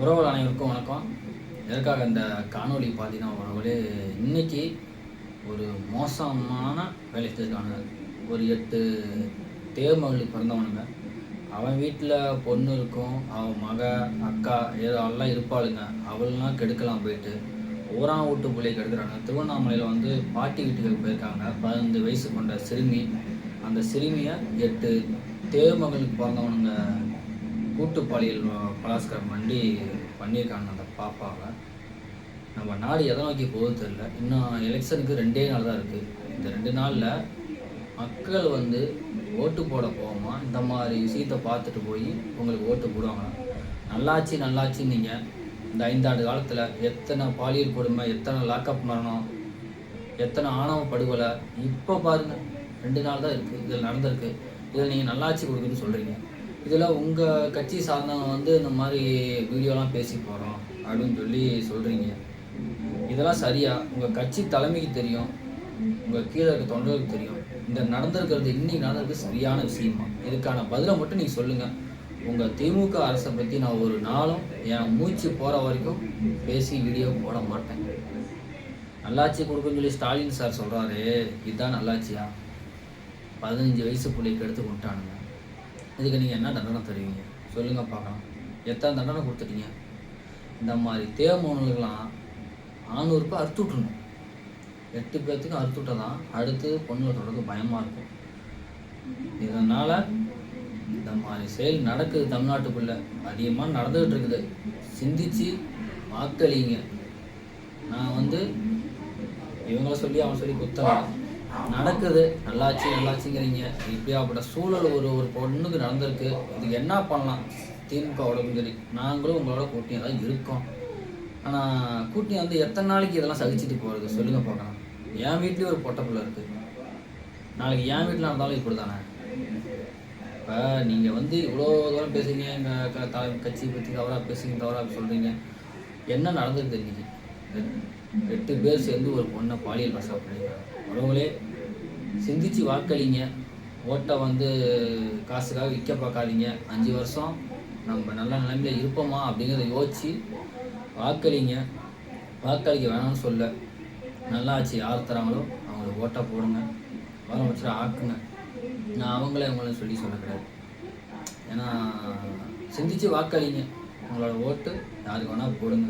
உறவுகள் அனைவருக்கும் வணக்கம். எதற்காக இந்த காணொளி பார்த்தீங்கன்னா, உறவுகளே இன்னைக்கு ஒரு மோசமான வேலை செஞ்சுருக்காங்க. ஒரு 8 தேர்மகளுக்கு பிறந்தவனுங்க. அவன் வீட்டில் பொண்ணு இருக்கும், அவன் மக அக்கா எல்லாம் இருப்பாளுங்க. அவள்லாம் கெடுக்கலாம் போயிட்டு ஊரான் வீட்டு பிள்ளையை கெடுக்கிறாங்க. திருவண்ணாமலையில் பாட்டி வீட்டுக்கு போயிருக்காங்க. 15 வயசு கொண்ட சிறுமி. அந்த சிறுமியை 8 தேர்மகளுக்கு பிறந்தவனுங்க கூட்டு பாலியல் பலாத்காரம் பண்ணியிருக்காங்க அந்த பாப்பாவை. நம்ம நாடு எதை நோக்கி போகுது தெரியல. இன்னும் எலெக்ஷனுக்கு 2 நாள் தான் இருக்குது. இந்த 2 நாளில் மக்கள் ஓட்டு போட போகாம இந்த மாதிரி விஷயத்தை பார்த்துட்டு போய் உங்களுக்கு ஓட்டு போடுவாங்க. நல்லாச்சு நீங்கள் இந்த 5 ஆண்டு காலத்தில் எத்தனை பாலியல் கொடுமை, எத்தனை லாக்அப் மரணம், எத்தனை ஆணவ படுகொலை இப்போ பாருங்கள். 2 நாள் தான் இருக்குது, இதில் நடந்திருக்கு. இதில் நீங்கள் நல்லாட்சி கொடுக்குன்னு சொல்கிறீங்க. இதில் உங்கள் கட்சி சார்ந்தவங்க இந்த மாதிரி வீடியோலாம் பேசி போகிறோம் அப்படின்னு சொல்லி சொல்கிறீங்க. இதெல்லாம் சரியா? உங்கள் கட்சி தலைமைக்கு தெரியும், உங்கள் கீழே இருக்க தொண்டர்களுக்கு தெரியும். இந்த நடந்திருக்கிறது இன்னைக்கு நடந்திருக்கு சரியான விஷயமா? இதுக்கான பதிலை மட்டும் நீங்கள் சொல்லுங்கள். உங்கள் திமுக அரசை பற்றி நான் ஒரு நாளும் என் மூச்சு போகிற வரைக்கும் பேசி வீடியோ போட மாட்டேன். நல்லாட்சி கொடுக்குன்னு சொல்லி ஸ்டாலின் சார் சொல்கிறாரு, இதுதான் நல்லாட்சியா? 15 வயசு பிள்ளைக்கு எடுத்து கொண்டானுங்க. இதுக்கு நீங்கள் என்ன தண்டனை தருவீங்க சொல்லுங்கள் பார்க்கலாம். எத்தனை தண்டனை கொடுத்துட்டீங்க? இந்த மாதிரி தேவமோனுக்கெல்லாம் 400 ரூபாய் அறுத்து விட்ருணும். 8 பேர்த்துக்கும் அறுத்து விட்டதான் அடுத்து பொண்ணுங்களை தொடர்ந்து பயமாக இருக்கும். இதனால் இந்த மாதிரி செயல் நடக்குது தமிழ்நாட்டுக்குள்ளே, அதிகமாக நடந்துகிட்டு இருக்குது. சிந்திச்சு வாக்களிங்க. நான் இவங்கள சொல்லி அவன் சொல்லி குத்தலாம் நடக்குது. நல்லாச்சுங்கிறீங்க. இப்படியாப்பட்ட சூழல் ஒரு பொண்ணுக்கு நடந்திருக்கு. இதுக்கு என்ன பண்ணலாம் திமுகவோடன்னு சொல்லி நாங்களும் உங்களோட கூட்டணி தான் இருக்கோம். ஆனால் கூட்டணி எத்தனை நாளைக்கு இதெல்லாம் சகிச்சுட்டு போகிறது சொல்லுங்கள் பார்க்கலாம். என் வீட்லேயும் ஒரு பொட்டை பிள்ளை இருக்குது. நாளைக்கு என் வீட்டில் இருந்தாலும் இப்படி தானே. இப்போ நீங்கள் இவ்வளோ தூரம் பேசுகிறீங்க, எங்கள் கட்சியை பற்றி தவறாக பேசுகிறீங்க, தவறாக சொல்கிறீங்க. என்ன நடந்திருக்கு இன்னைக்கு? 8 பேர் சேர்ந்து ஒரு பொண்ணை பாலியல் பலாத்காரம் பண்ணியிருக்காங்க. உறவுகளே சிந்திச்சு வாக்களிங்க. ஓட்டை காசுக்காக விற்க பார்க்காதீங்க. 5 வருஷம் நம்ம நல்ல நிலைமையில் இருப்போமா அப்படிங்கிறத யோசிச்சு வாக்களிங்க. வாக்களிக்க வேணாம்னு சொல்ல. நல்லாச்சு யார் தராங்களோ அவங்களுக்கு ஓட்டை போடுங்க, முதலமைச்சரை ஆக்குங்க. நான் அவங்கள சொல்ல கிடையாது. ஏன்னா சிந்திச்சு வாக்களிங்க. உங்களோட ஓட்டு யாருக்கு வேணால் போடுங்க.